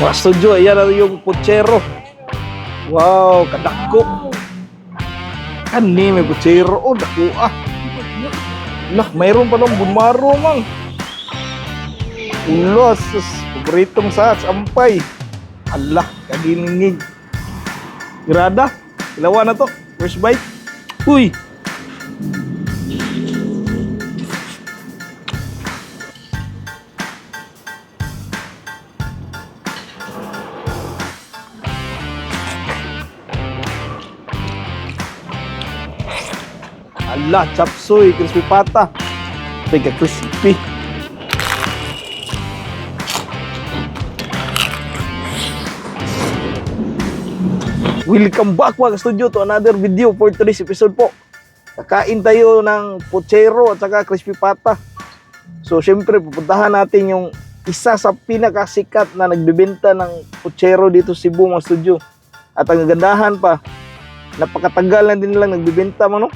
Mga studio, ayan na yung putsero. Wow, kadako. Kani may putsero. Oh, dako ah. Lah, mayroon pa ng bunmaro, mang. Ulos, paboritong sa ampay. Allah, kagininig. Grada, ilawan na to. First bite. Uy. Allah, chapsuy, crispy pata. Mega crispy. Welcome back mga studio to another video for today's episode po. Kakain tayo ng putsero at saka crispy pata. So syempre pupuntahan natin yung isa sa pinakasikat na nagbebenta ng putsero dito sa Cebu mga studio. At ang gagandahan pa, napakatagal na din lang nagbebenta mo no.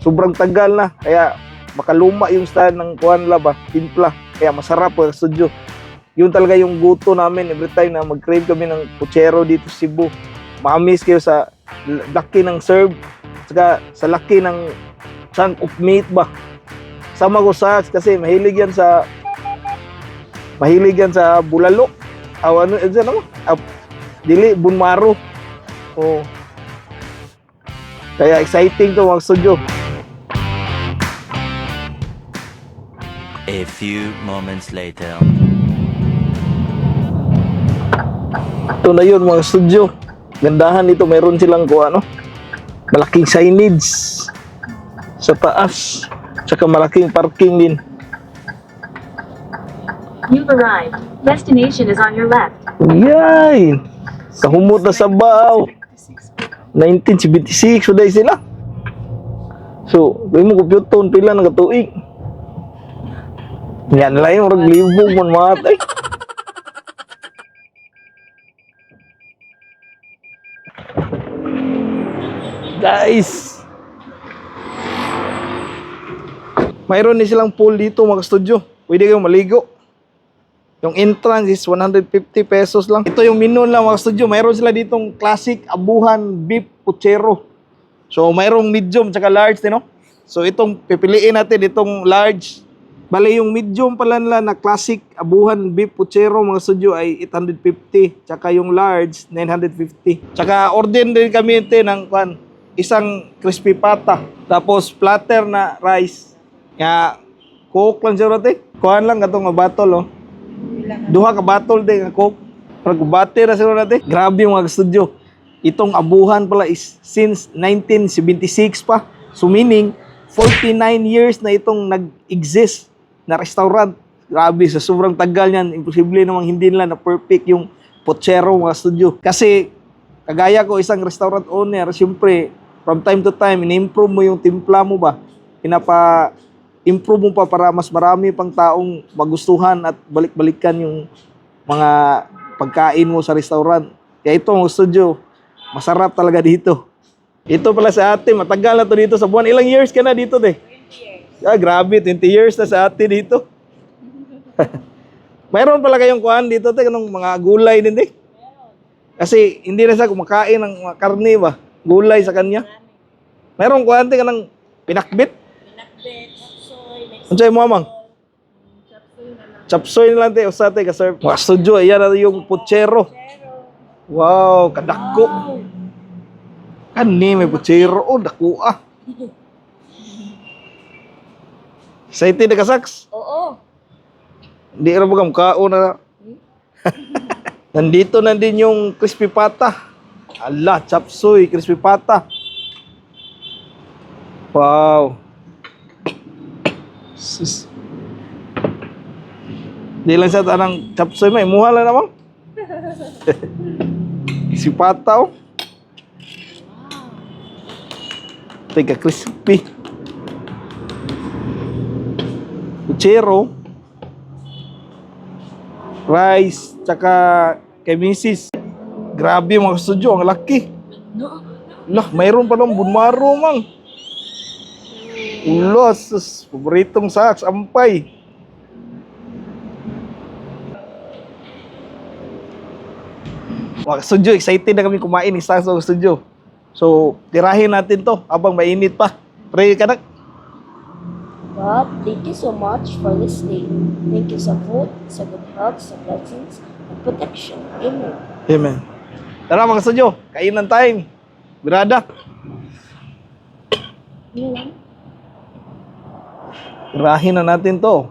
Sobrang tagal na, kaya makaluma yung style ng kuhan la ba, timpla. Kaya masarap mga studio. Yun talaga yung gusto namin every time na mag-crave kami ng putsero dito sa Cebu. Ma-miss kayo sa laki ng serve, saka sa laki ng chunk of meat ba. Sama ko sa kasi mahilig yan sa bulalo. Ano dyan naman? Dili, bunmaro. Oh. Kaya exciting to mga studio. A few moments later. Ito na yun mga studio. Gandahan dito, mayroon silang malaking signage sa taas. Tsaka malaking parking din. You've arrived. Destination is on your left. Yay! Kahumot na sa Bao. 1976, suday sila. So, gawin mo kupyuton, pila ng katuig. Yan lang yung raglibog man matay. Guys, mayroon din silang pool dito mga studio. Pwede kayong maligo. Yung entrance is 150 pesos lang. Ito yung menu lang mga studio. Mayroon sila ditong classic abuhan beef putsero. So mayroong medium tsaka large din, no? So itong pipiliin natin itong large. Bale yung medium pala nila na classic abuhan beef putsero mga studio ay 850. Tsaka yung large 950. Tsaka order din kami ito ng isang crispy pata. Tapos platter na rice. Kaya coke lang siya rati. Kuhan lang katong battle oh. Duha ka battle din nga coke. Pag bate na siya rati. Grabe yung mga studio. Itong abuhan pala is since 1976 pa. So meaning 49 years na itong nag-exist na restaurant. Grabe, sa sobrang tagal niyan, imposible namang hindi nila na perfect yung putsero mga studio. Kasi kagaya ko isang restaurant owner, siyempre from time to time ini-improve mo yung timpla mo ba. Improve mo pa para mas marami pang taong magustuhan at balik-balikan yung mga pagkain mo sa restaurant. Kaya ito mga studio, masarap talaga dito. Ito pala sa ate, matagal na to dito sa buwan. Ilang years ka na dito, de? 20 years. Ah, grabe, 20 years na sa ate dito. Mayroon pala kayong kuhan dito, te, kanong mga gulay din, de? Kasi hindi na siya kumakain ng mga karne ba? Gulay sa kanya. Mayroon kuhan, te, kanang pinakbit. Ano sa'yo mo, amang? Chapsoy na lang, te, usate ka, sir. Mga studio, ayan na yung putsero. Wow, kadako. Kani may putsero. Oh, dako ah. Excited na ka, Saks? Oo. Hindi ka na kao na. Nandito na din yung crispy pata. Allah, chapsuy, crispy pata. Wow. Sis. Di lang siya tanang chapsuy, may muha lang naman. Crispy pata, oh. Teka, crispy. Putsero. Rice, tsaka kay Mrs. Grabe mga studio, ang laki. Lah, mayroon pa ng bunmaro, mang. Ulos, paboritong sa ampay. Mga studio, excited na kami kumain ni Saxo studio. So, tirahin natin to habang mainit pa. Pray ka na. God, thank you so much for this day. Thank you sa food, sa good health, sa blessings, and protection. Amen. Amen. Tara mga studio, kainan time. Birada. Yun lang. Tirahin na natin to.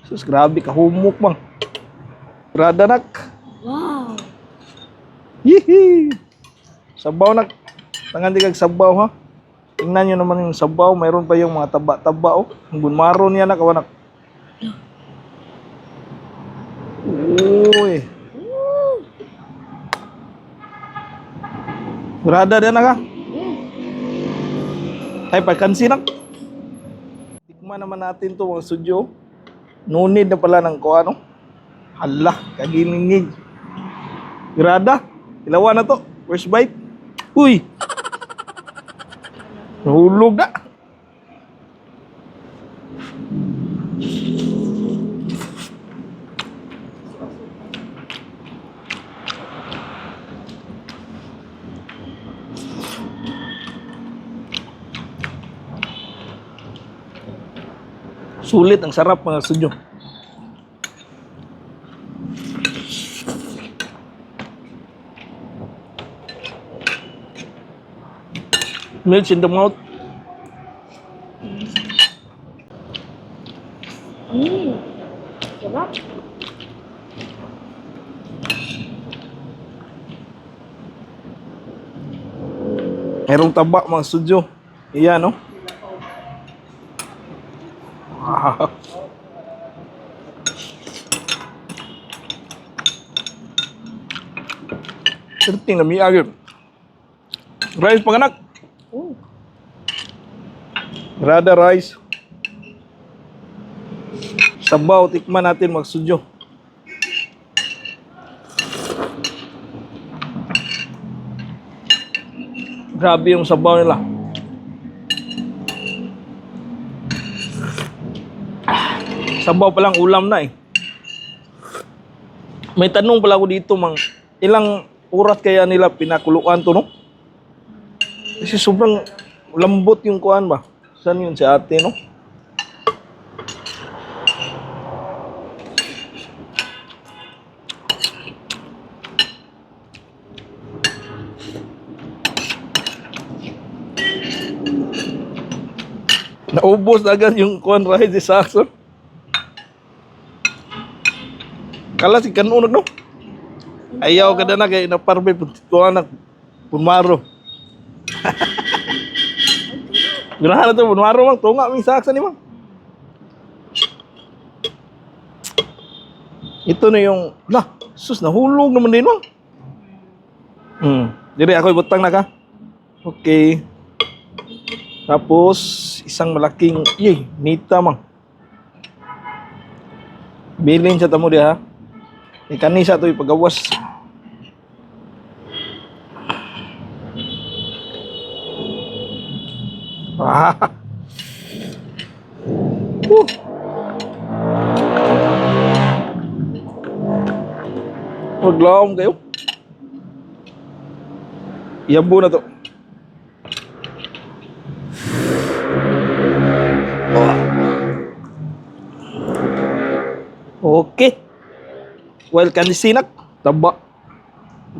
Sus, grabe, kahumok bang. Birada nak. Wow! Yee! Sabaw nak. Tangan di kag sabaw ha. Tingnan nyo naman yung sabaw. Mayroon pa yung mga taba-taba oh. Ang bunmaro niya nak, kawanak. Uy. Berada dia nak ha. Ay, pagkansi nak. Tikman naman natin to mga studio. No need na pala ng kuha no. Hala, kaginingig. Berada. Ilawan na to. First bite. Uy. Nahulog na. Sulit, ang sarap mga studio. Melts in the mouth. Sarap. Merong taba mga studio. Iyan no. Wow. Certing na miyagin. Rice panganak. Oh, Rada rice. Sabaw, tikman natin mga studio. Grabe yung sabaw nila. Sabaw pa lang ulam na eh. May tanong pala ako dito, mang ilang oras kaya nila pinakuluan to, no? Kasi sobrang lambot yung kuan ba? Saan yun si ate, no? Naubos na agad yung kuan rice si Saxon. Kala si kanunog no? Ayaw ka na kay naparbe kuan na punmaro. Ganahan na to punmaro mang tunga ming Saxon ni mang. Ito na yung lah, sus nahulog naman din mang. Dire ako ibutang na ka. Okay. Tapos, isang malaking, nita mang. Bilin sa tamo dia ha. Ikanisa to ipagawas. Ah. Maglawom kayo. Iyambo na to. Okay. Well, kanisinak, taba.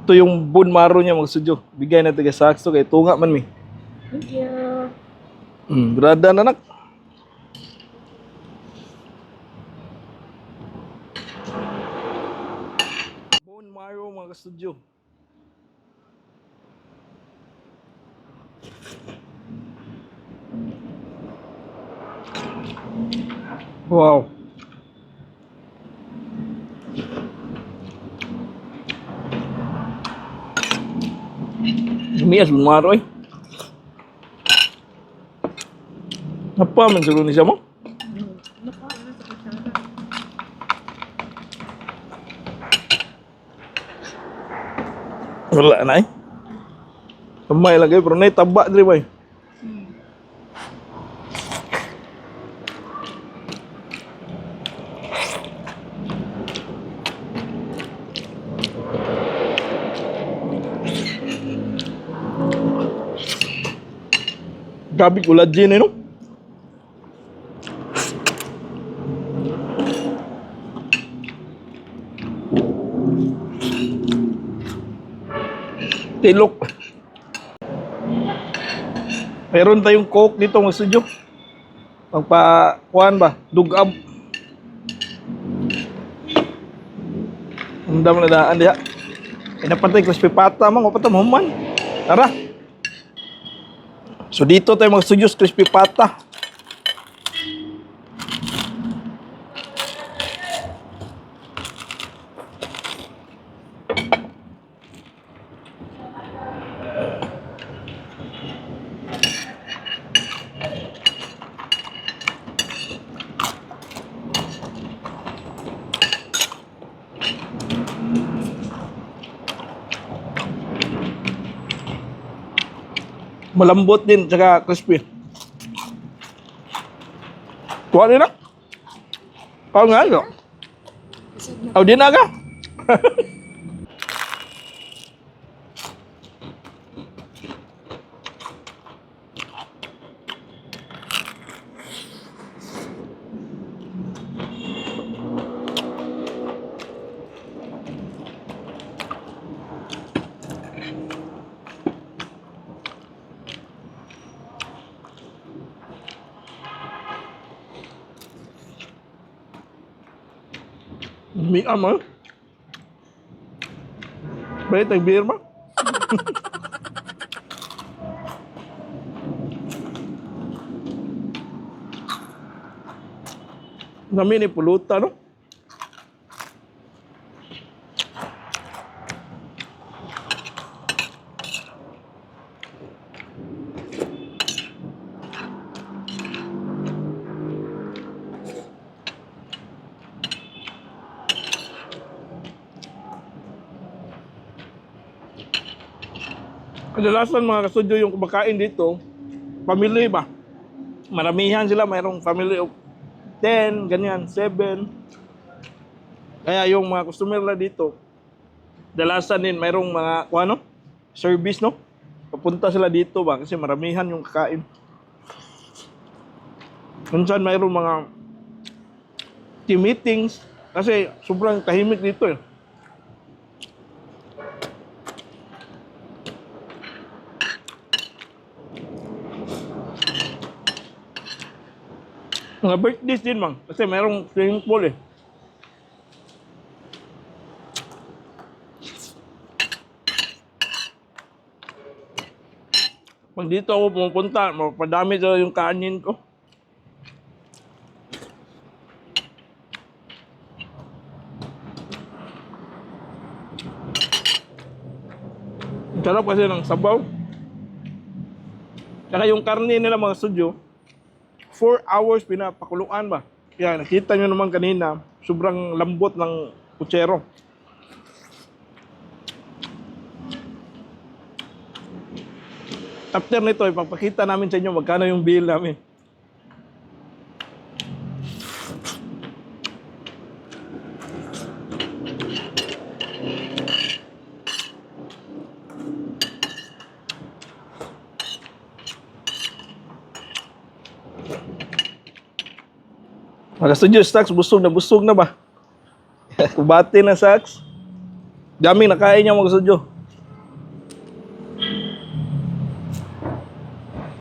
Ito yung bone marrow niya mga studio. Bigay na taga Saxo kay tunga man mi. thank you. Berada na nak. Bone marrow mga studio. Wow. Lumias lumaro eh. Apa man siguro ni siya mo? Wala na eh. Kamay lagi pero na taba diri bay. Grabe collagen eh, no? Tilok. Meron tayong coke dito mga studio. Pagpa-kuhan ba? Dugab. Ang dami na daan diha. Pinapantay crispy pata mang mapata mahuman. Tara. So dito tayo mga studios crispy pata. Malambot din, tsaka crispy. Kuha nila. Kau nga, no? Aw, di na ka? Miam ah. Baik tag beer ba? Nami ni pulutan no? Kadalasan mga kasudyo yung kumakain dito, family ba? Maramihan sila, mayroong family of 10, ganyan, 7. Kaya yung mga customer na dito, dalasan din, mayroong mga, ano, service, no? Papunta sila dito ba? Kasi maramihan yung kakain. Minsan mayroong mga team meetings, kasi sobrang tahimik dito eh. Mga birthdays din mang, kasi mayroong swimming pool eh. Pag dito ako pumupunta, mapapadami daw yung kanin ko. Ang sarap kasi ng sabaw. Saka yung karne nila mga studio, 4 hours pinapakuluan ba? Kaya nakita nyo naman kanina, sobrang lambot ng kutsero. After nito, ipapakita namin sa inyo magkano yung bill namin. Mga studio, Sax, busog na ba? Kubati na, Sax. Daming nakain niya mga studio.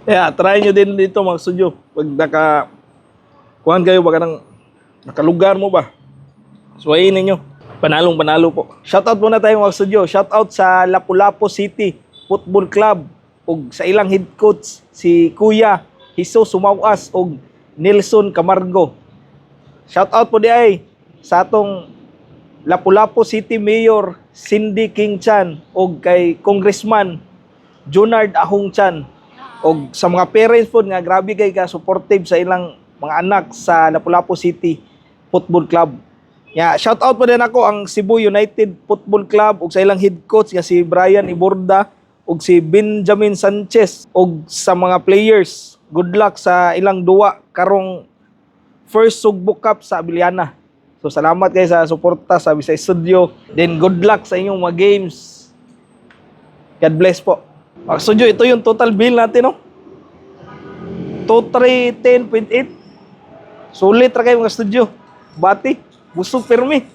Yeah, try nyo din dito mga studio. Pag kuhan kayo, baka nakalugar mo ba? Suwayin ninyo. Panalo po. Shoutout muna tayo mga studio. Shoutout sa Lapu-Lapu City Football Club ug sa ilang head coach si Kuya Jesus Sumawas ug Nelson Camargo. Shoutout po di ay sa atong Lapu-Lapu City Mayor Cindy King Chan ug kay Congressman Junard Ahong Chan ug sa mga parents po nga grabe kay ka supportive sa ilang mga anak sa Lapu-Lapu City Football Club. Shoutout po din ako ang Cebu United Football Club ug sa ilang head coach nga si Brian Iborda ug si Benjamin Sanchez ug sa mga players. Good luck sa ilang duwa karong first Sugbo Cup sa Abiliana. So salamat kayo sa suporta sa Bisay Studio. Then good luck sa inyong mga games. God bless po. Studio, ito yung total bill natin, no? 2310.8. Sulit ra kayo mga studio. Bati, busog permi.